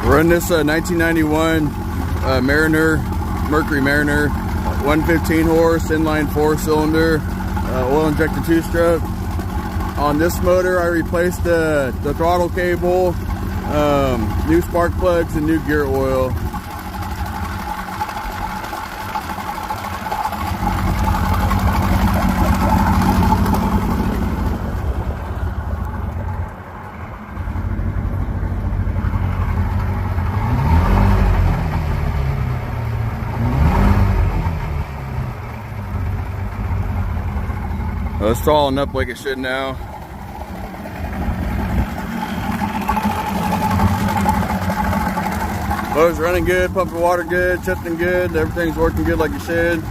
Run this 1991 Mercury Mariner, 115 horse, inline 4-cylinder, oil-injected 2-stroke. On this motor, I replaced the throttle cable, new spark plugs, and new gear oil. Well, it's stalling up like it should now. Motor's running good, pumping water good, shifting good, everything's working good like it should.